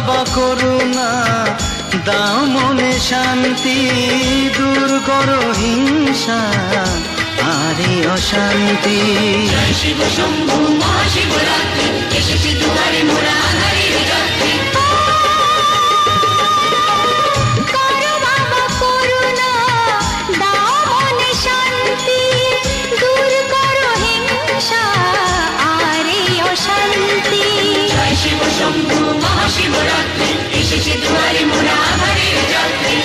বাবা করুণা দাও মনে শান্তি, দূর করো হিংসা আরে অশান্তি। জয় শিব শম্ভু মহাশিবরাত্রি, এসেছি দুয়ারে মোরা আধারের যাত্রী। করো বাবা করুণা দাও মনে শান্তি, দূর করো হিংসা আরে অশান্তি। জয় শিব শম্ভু মহাশিবরাত্রি, এসেছি দুয়ারে মোরা আধারের যাত্রী।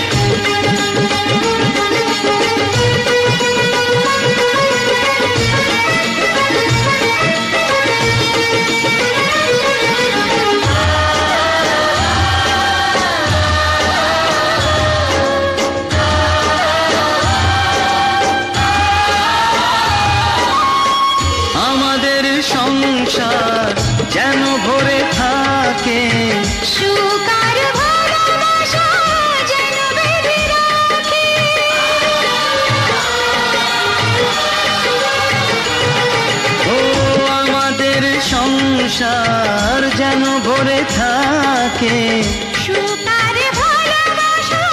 আমাদের সংসার যেন ভরে থাকে সুখ আর ভালোবাসা যেন বেঁধে রাখে। ও আমাদের সংসার যেন ভরে থাকে, সুখ আর ভালোবাসা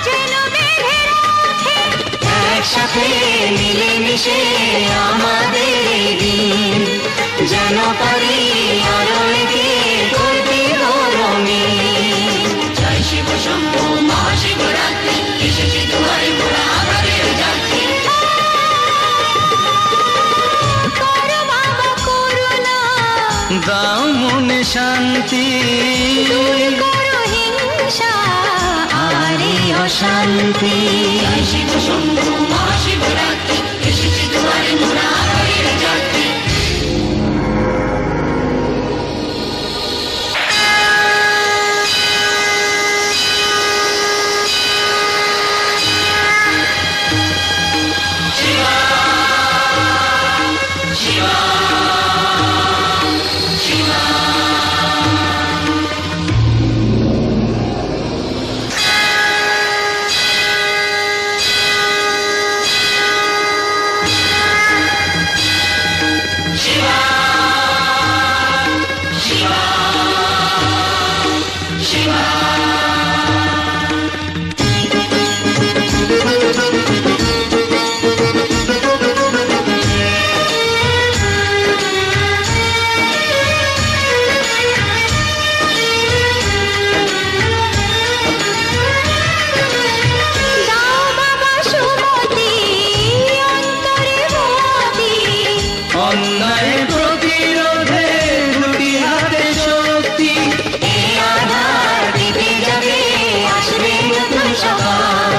যেন বেঁধে রাখে। একসাথে মিলেমিশে আমাদের দিন যেন পারি আরো লেগে করতে রঙিন। জয় শিব শম্ভু মহাশিবরাত্রি, এসেছি দুয়ারে মোরা আধারের যাত্রী। করো বাবা করুণা দাও মনে শান্তি, দূর করো হিংসা আরে অশান্তি। জয় শিব শম্ভু মহাশিবরাত্রি, এসেছি দুয়ারে মোরা আধারের যাত্রী। দাও বাবা সুমতি অন্তরে মতি, অন্যায় প্রতিরোধে দুটি হাতে শক্তি। এই আধার কেটে যাবে, আসবে নতুন সকাল।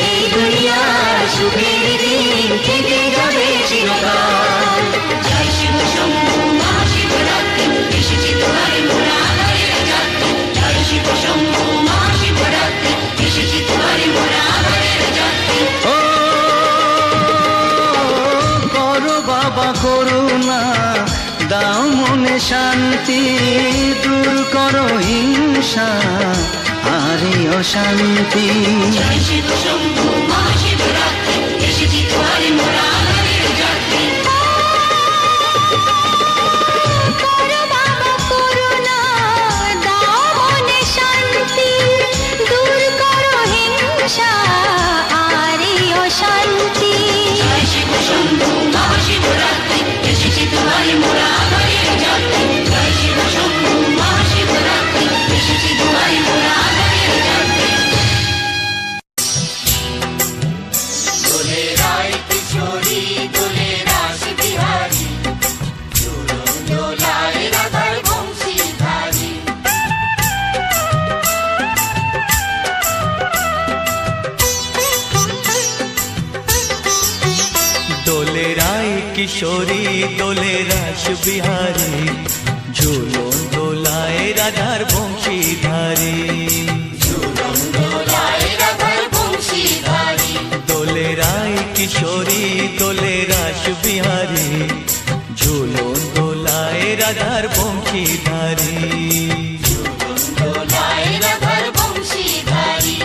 এই দুনিয়ার সুখের দিন থেকে যাবে চিরকাল। জয় শিব শম্ভু মহাশিবরাত্রি, এসেছি দুয়ারে মোরা আধারের যাত্রী। জয় শিব শম্ভু মহাশিবরাত্রি, এসেছি দুয়ারে মোরা আধারের যাত্রী। ও করো বাবা করুণা দাও মনে শান্তি, দূর করো হিংসা আরে অশান্তি। জয় শিব শম্ভু মহাশিবরাত্রি, এসেছি দুয়ারে মোরা আধারের যাত্রী। করো বাবা করুণা দাও মনে শান্তি, দূর করো হিংসা আরে অশান্তি। জয় শিব শম্ভু মহাশিবরাত্রি, এসেছি দুয়ারে মোরা আধারের যাত্রী। জয় শিব শম্ভু মহাশিবরাত্রি, এসেছি দুয়ারে মোরা আধারের যাত্রী। দোলে রায় কিশোরী, দোলে রাস বিহারী, ঝুলন দোলায় রাধার বংশীধারী। দোলে রায় কিশোরী দোলে রাস বিহারী, ঝুলন দোলায় রাধার বংশীধারী। ঝুলন দোলায় রাধার বংশীধারী। দোলে রায় কিশোরী দোলে রাস বিহারী, ঝুলন দোলায় রাধার বংশীধারী। ঝুলন দোলায় রাধার বংশীধারী।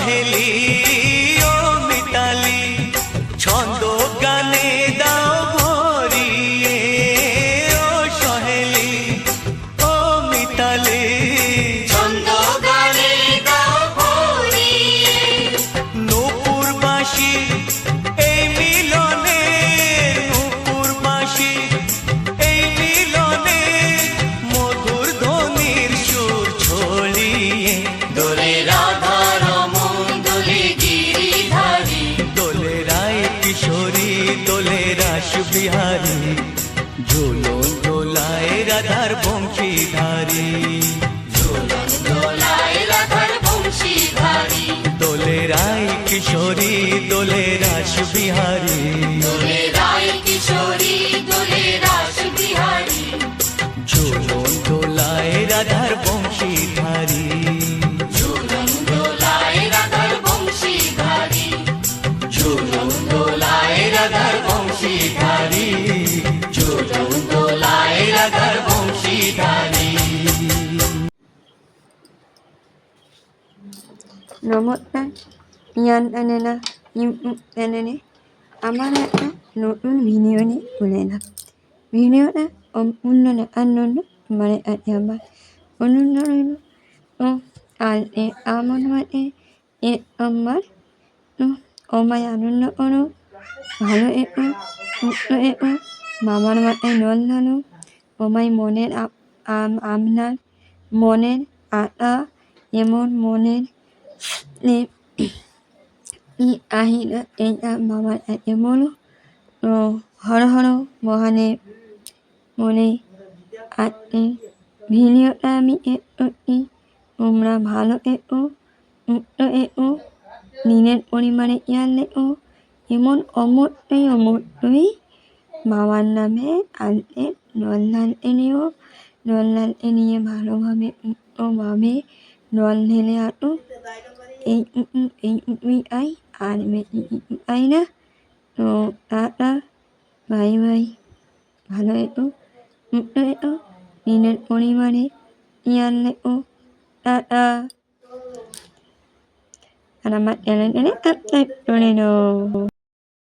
সহেলি ও মিতালি ছন্দ গানে দাও ভরিয়ে ও সহেলি ও মিতালি ছন্দ গানে দাও ভরিয়ে নূপুরবাসী এই মিলনে নূপুরবাসী এই মিলনে মধুর ধ্বনির সুর ছড়িয়ে দোলে রাধা রমন দোলে গিরিধারী দোলে রায় কিশোরী দোলে রাস বিহারী ঝুলন দোলায় রাধার বংশীধারী ঝুলন দোলায় রাধার বংশীধারী দোলে রায় কিশোরী দোলে রাস বিহারী দোলে রায় কিশোরী দোলে রাস বিহারী ঝুলন দোলায় রাধার বংশীধারী ঝুলন দোলায় রাধার বংশীধারী ঝুলন দোলায় রাধার বংশীধারী ঝুলন দোলায় রাধার বংশীধারী নমস্কার ইয়ান আনেনা চ্যানেলে আমার একটা নতুন ভিডিও নিয়ে চলে এলাম। ভিডিওটা সম্পূর্ণ দেখার জন্য মানে আছে আমার অনুরোধ রইল। তো আজকে আমার মাঝে আমার সবাই আনন্দ করো, ভালো একটু সুস্থ একটু মামার মাথায় জল ঢালো, সবাই মনের আপনার মনের আশা যেমন মনের ই আহিনা এইটা বাবার কাছে বলো। তো হর হর মহাদেব মনে আজকে ভিডিওটা আমি একটু তোমরা ভালো একটু সুস্থ একটু দিনের পরিমাণে ইয়ার লেখো এমন অমরই বাবার নামে আনতে জল ঢালতে নিও। জল ঢালতে নিয়ে ভালোভাবে সুস্থভাবে জল ঢেলে আটো এই আই আর বেশি কিছু আই না। তো টাটা বাই বাই, ভালো একটু সুস্থ একটু দিনের পরিমাণে ইয়ার লেখো টাটা। আর আমার চ্যানেলে সাবস্ক্রাইব করে নাও।